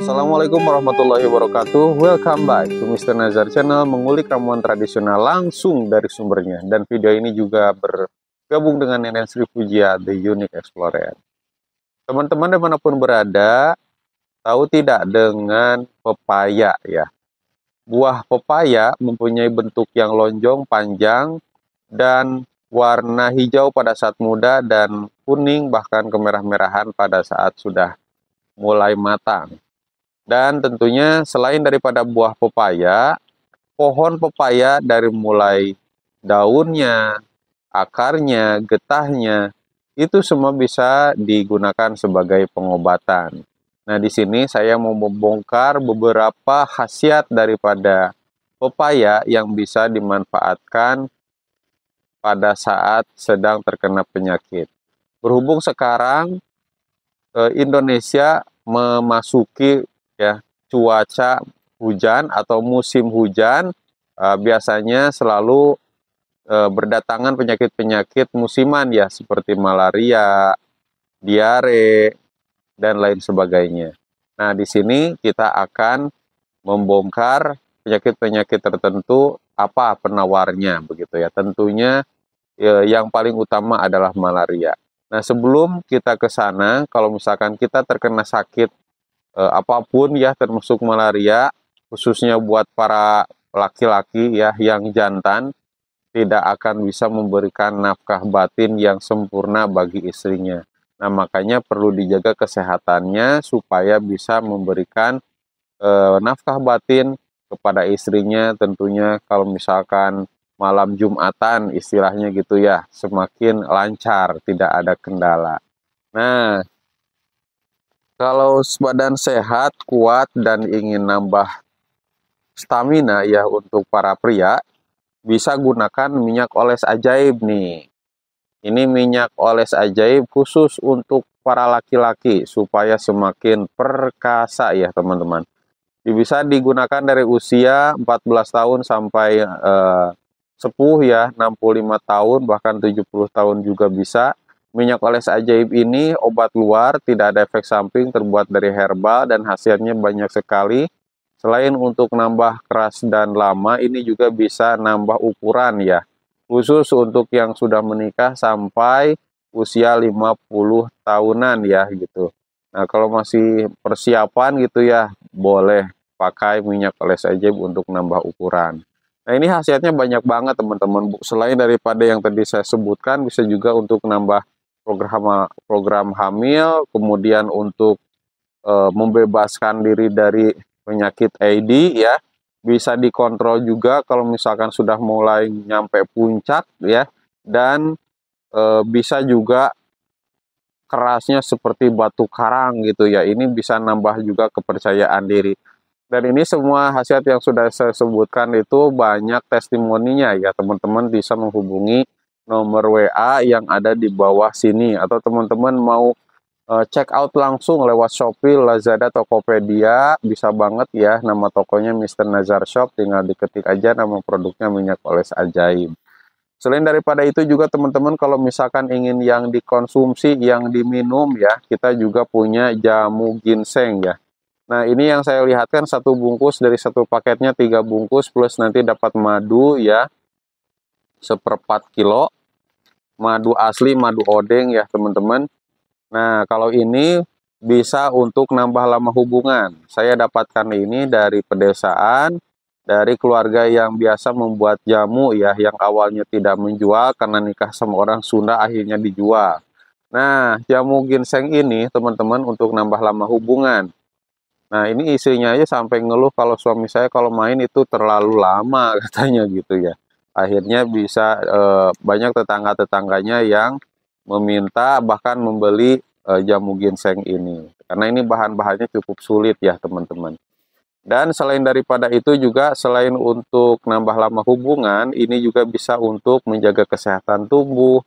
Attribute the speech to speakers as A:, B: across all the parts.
A: Assalamualaikum warahmatullahi wabarakatuh. Welcome back to Mr. Nazar Channel, mengulik ramuan tradisional langsung dari sumbernya. Dan video ini juga bergabung dengan Nenek Sri Pujia, The Unique Explorer. Teman-teman dimanapun berada, tahu tidak dengan pepaya ya? Buah pepaya mempunyai bentuk yang lonjong, panjang, dan warna hijau pada saat muda dan kuning bahkan kemerah-merahan pada saat sudah mulai matang. Dan tentunya selain daripada buah pepaya, pohon pepaya dari mulai daunnya, akarnya, getahnya, itu semua bisa digunakan sebagai pengobatan. Nah, di sini saya mau membongkar beberapa khasiat daripada pepaya yang bisa dimanfaatkan pada saat sedang terkena penyakit. Berhubung sekarang Indonesia memasuki ya cuaca hujan atau musim hujan, biasanya selalu berdatangan penyakit-penyakit musiman ya seperti malaria, diare, dan lain sebagainya. Nah, di sini kita akan membongkar penyakit-penyakit tertentu, apa penawarnya begitu ya. Tentunya yang paling utama adalah malaria. Nah, sebelum kita ke sana, kalau misalkan kita terkena sakit apapun ya, termasuk malaria, khususnya buat para laki-laki ya yang jantan, tidak akan bisa memberikan nafkah batin yang sempurna bagi istrinya. Nah, makanya perlu dijaga kesehatannya supaya bisa memberikan nafkah batin kepada istrinya. Tentunya kalau misalkan malam Jumatan istilahnya gitu ya, semakin lancar, tidak ada kendala. Nah, kalau badan sehat, kuat, dan ingin nambah stamina ya untuk para pria, bisa gunakan minyak oles ajaib nih. Ini minyak oles ajaib khusus untuk para laki-laki supaya semakin perkasa ya teman-teman. Bisa digunakan dari usia 14 tahun sampai sepuh ya, 65 tahun bahkan 70 tahun juga bisa. Minyak oles ajaib ini obat luar, tidak ada efek samping, terbuat dari herbal dan hasilnya banyak sekali. Selain untuk nambah keras dan lama, ini juga bisa nambah ukuran ya. Khusus untuk yang sudah menikah sampai usia 50 tahunan ya gitu. Nah, kalau masih persiapan gitu ya, boleh pakai minyak oles ajaib untuk nambah ukuran. Nah, ini khasiatnya banyak banget teman-teman. Selain daripada yang tadi saya sebutkan, bisa juga untuk nambah program hamil, kemudian untuk membebaskan diri dari penyakit AD ya. Bisa dikontrol juga kalau misalkan sudah mulai nyampe puncak ya, dan bisa juga kerasnya seperti batu karang gitu ya. Ini bisa nambah juga kepercayaan diri. Dan ini semua khasiat yang sudah saya sebutkan itu banyak testimoninya ya, teman-teman bisa menghubungi nomor WA yang ada di bawah sini, atau teman-teman mau check out langsung lewat Shopee, Lazada, Tokopedia, bisa banget ya. Nama tokonya Mr. Nazar Shop, tinggal diketik aja nama produknya minyak oles ajaib. Selain daripada itu juga teman-teman, kalau misalkan ingin yang dikonsumsi, yang diminum ya, kita juga punya jamu ginseng ya. Nah, ini yang saya lihatkan satu bungkus, dari satu paketnya 3 bungkus plus nanti dapat madu ya, 1/4 kilo. Madu asli, madu odeng ya teman-teman. Nah, kalau ini bisa untuk nambah lama hubungan. Saya dapatkan ini dari pedesaan, dari keluarga yang biasa membuat jamu ya, yang awalnya tidak menjual karena nikah sama orang Sunda akhirnya dijual. Nah, jamu ginseng ini teman-teman untuk nambah lama hubungan. Nah, ini istrinya aja sampai ngeluh kalau suami saya kalau main itu terlalu lama katanya gitu ya. Akhirnya bisa banyak tetangga-tetangganya yang meminta bahkan membeli jamu ginseng ini. Karena ini bahan-bahannya cukup sulit ya teman-teman. Dan selain daripada itu juga, selain untuk nambah lama hubungan, ini juga bisa untuk menjaga kesehatan tubuh,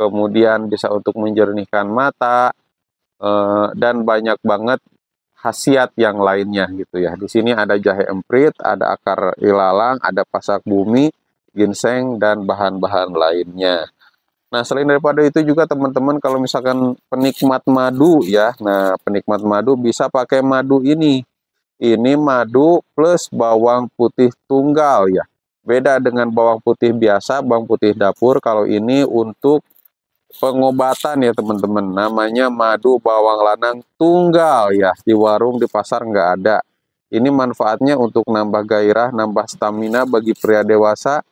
A: kemudian bisa untuk menjernihkan mata, dan banyak banget khasiat yang lainnya gitu ya. Di sini ada jahe emprit, ada akar ilalang, ada pasak bumi, ginseng, dan bahan-bahan lainnya. Nah, selain daripada itu juga teman-teman, kalau misalkan penikmat madu ya, nah penikmat madu bisa pakai madu ini. Ini madu plus bawang putih tunggal ya. Beda dengan bawang putih biasa, bawang putih dapur. Kalau ini untuk pengobatan ya teman-teman. Namanya madu bawang lanang tunggal ya. Di warung, di pasar nggak ada. Ini manfaatnya untuk nambah gairah, nambah stamina bagi pria dewasa,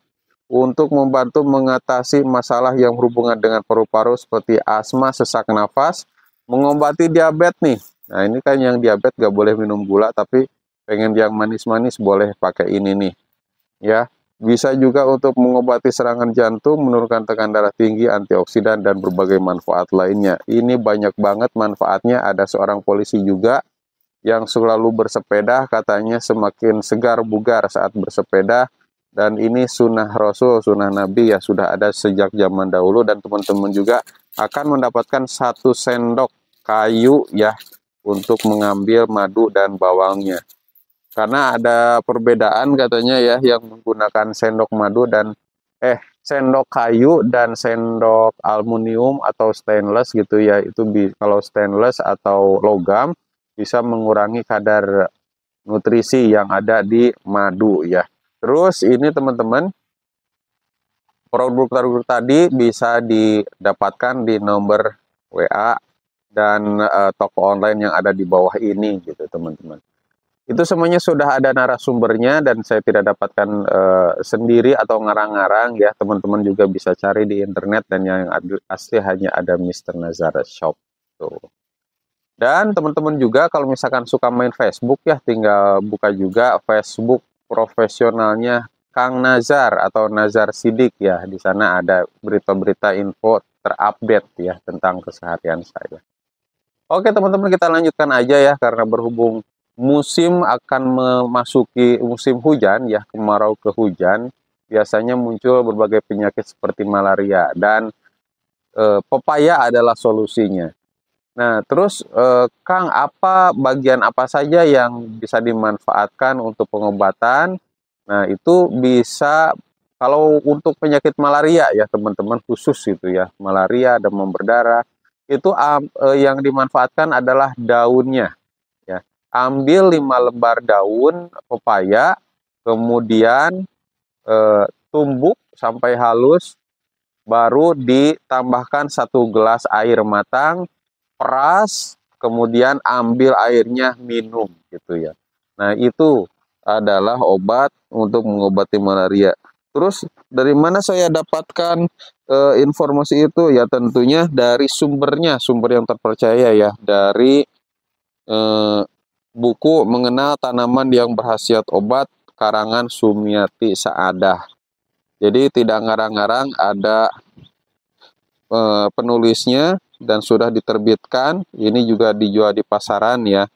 A: untuk membantu mengatasi masalah yang berhubungan dengan paru-paru seperti asma, sesak nafas, mengobati diabetes nih. Nah ini kan yang diabetes gak boleh minum gula, tapi pengen yang manis-manis boleh pakai ini nih. Ya, bisa juga untuk mengobati serangan jantung, menurunkan tekanan darah tinggi, antioksidan, dan berbagai manfaat lainnya. Ini banyak banget manfaatnya. Ada seorang polisi juga yang selalu bersepeda, katanya semakin segar bugar saat bersepeda. Dan ini sunnah Rasul, sunnah Nabi ya, sudah ada sejak zaman dahulu. Dan teman-teman juga akan mendapatkan 1 sendok kayu ya untuk mengambil madu dan bawangnya. Karena ada perbedaan katanya ya, yang menggunakan sendok madu dan sendok kayu dan sendok aluminium atau stainless gitu ya. Itu kalau stainless atau logam bisa mengurangi kadar nutrisi yang ada di madu ya. Terus ini teman-teman, produk-produk tadi bisa didapatkan di nomor WA dan toko online yang ada di bawah ini gitu teman-teman. Itu semuanya sudah ada narasumbernya dan saya tidak dapatkan sendiri atau ngarang-ngarang ya. Teman-teman juga bisa cari di internet, dan yang asli hanya ada Mr. Nazar Shop tuh. Dan teman-teman juga kalau misalkan suka main Facebook ya, tinggal buka juga Facebook profesionalnya Kang Nazar atau Nazar Sidik ya. Di sana ada berita-berita info terupdate ya tentang keseharian saya. Oke teman-teman, kita lanjutkan aja ya, karena berhubung musim akan memasuki musim hujan ya, kemarau ke hujan, biasanya muncul berbagai penyakit seperti malaria, dan pepaya adalah solusinya. Nah, terus Kang, bagian apa saja yang bisa dimanfaatkan untuk pengobatan? Nah, itu bisa kalau untuk penyakit malaria ya teman-teman, khusus itu ya, malaria, demam berdarah, itu yang dimanfaatkan adalah daunnya ya. Ambil 5 lembar daun pepaya, kemudian tumbuk sampai halus, baru ditambahkan 1 gelas air matang, peras, kemudian ambil airnya, minum gitu ya. Nah, itu adalah obat untuk mengobati malaria. Terus dari mana saya dapatkan informasi itu? Ya tentunya dari sumbernya, sumber yang terpercaya ya, dari buku Mengenal Tanaman yang Berkhasiat Obat karangan Sumiati Saadah. Jadi tidak ngarang-ngarang, ada penulisnya dan sudah diterbitkan. Ini juga dijual di pasaran ya,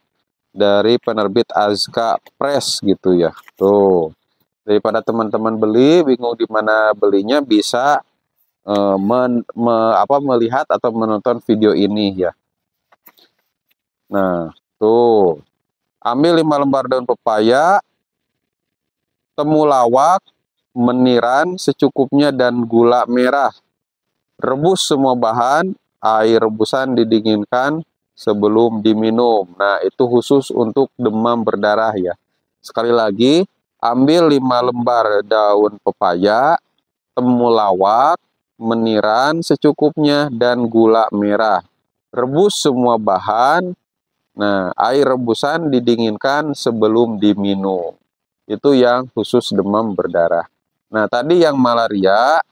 A: dari penerbit Azka Press gitu ya. Tuh, daripada teman-teman beli bingung di mana belinya, bisa melihat atau menonton video ini ya. Nah, tuh, ambil 5 lembar daun pepaya, temulawak, meniran secukupnya, dan gula merah. Rebus semua bahan, air rebusan didinginkan sebelum diminum. Nah, itu khusus untuk demam berdarah ya. Sekali lagi, ambil 5 lembar daun pepaya, temulawak, meniran secukupnya, dan gula merah. Rebus semua bahan. Nah, air rebusan didinginkan sebelum diminum. Itu yang khusus demam berdarah. Nah, tadi yang malaria,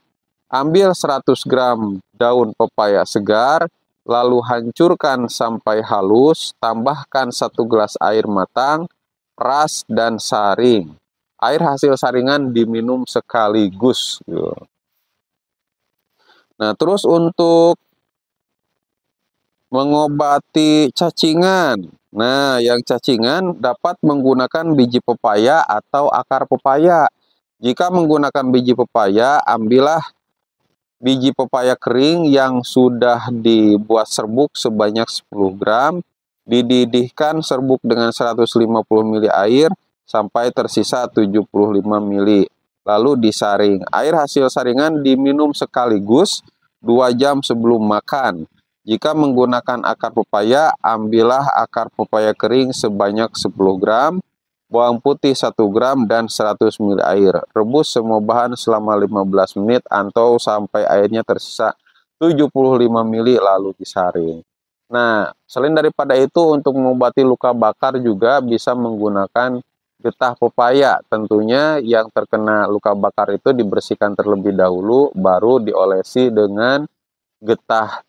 A: ambil 100 gram daun pepaya segar, lalu hancurkan sampai halus, tambahkan 1 gelas air matang, peras, dan saring. Air hasil saringan diminum sekaligus. Nah, terus untuk mengobati cacingan. Nah, yang cacingan dapat menggunakan biji pepaya atau akar pepaya. Jika menggunakan biji pepaya, ambillah biji pepaya kering yang sudah dibuat serbuk sebanyak 10 gram. Dididihkan serbuk dengan 150 ml air sampai tersisa 75 ml. Lalu disaring. Air hasil saringan diminum sekaligus 2 jam sebelum makan. Jika menggunakan akar pepaya, ambillah akar pepaya kering sebanyak 10 gram, bawang putih 1 gram, dan 100 ml air. Rebus semua bahan selama 15 menit atau sampai airnya tersisa 75 ml lalu disaring. Nah, selain daripada itu, untuk mengobati luka bakar juga bisa menggunakan getah pepaya. Tentunya yang terkena luka bakar itu dibersihkan terlebih dahulu, baru diolesi dengan getah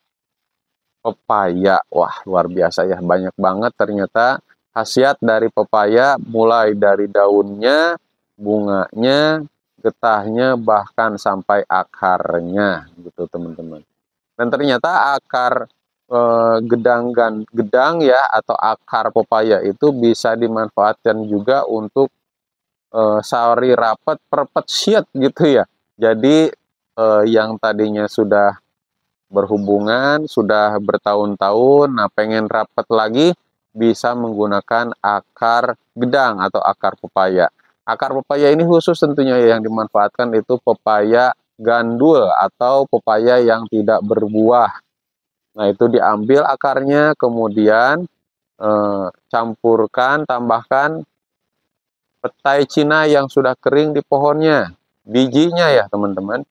A: pepaya. Wah, luar biasa ya, banyak banget ternyata khasiat dari pepaya, mulai dari daunnya, bunganya, getahnya, bahkan sampai akarnya gitu teman-teman. Dan ternyata akar gedang ya, atau akar pepaya itu bisa dimanfaatkan juga untuk sari rapet perpet syet gitu ya. Jadi yang tadinya sudah berhubungan, sudah bertahun-tahun, nah pengen rapet lagi, bisa menggunakan akar gedang atau akar pepaya. Akar pepaya ini khusus tentunya yang dimanfaatkan itu pepaya gandul atau pepaya yang tidak berbuah. Nah, itu diambil akarnya, kemudian campurkan, tambahkan petai Cina yang sudah kering di pohonnya. Bijinya ya teman-teman.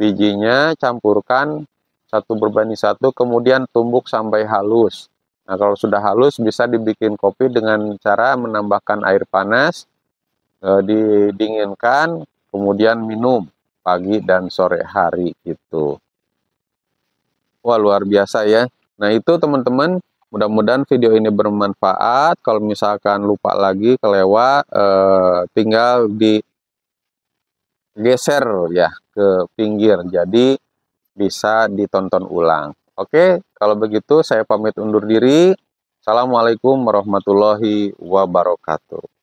A: Bijinya campurkan 1:1, kemudian tumbuk sampai halus. Nah, kalau sudah halus bisa dibikin kopi dengan cara menambahkan air panas, didinginkan, kemudian minum pagi dan sore hari gitu. Wah, luar biasa ya. Nah, itu teman-teman, mudah-mudahan video ini bermanfaat. Kalau misalkan lupa lagi, kelewat, tinggal digeser ya ke pinggir. Jadi bisa ditonton ulang. Oke, kalau begitu saya pamit undur diri. Assalamualaikum warahmatullahi wabarakatuh.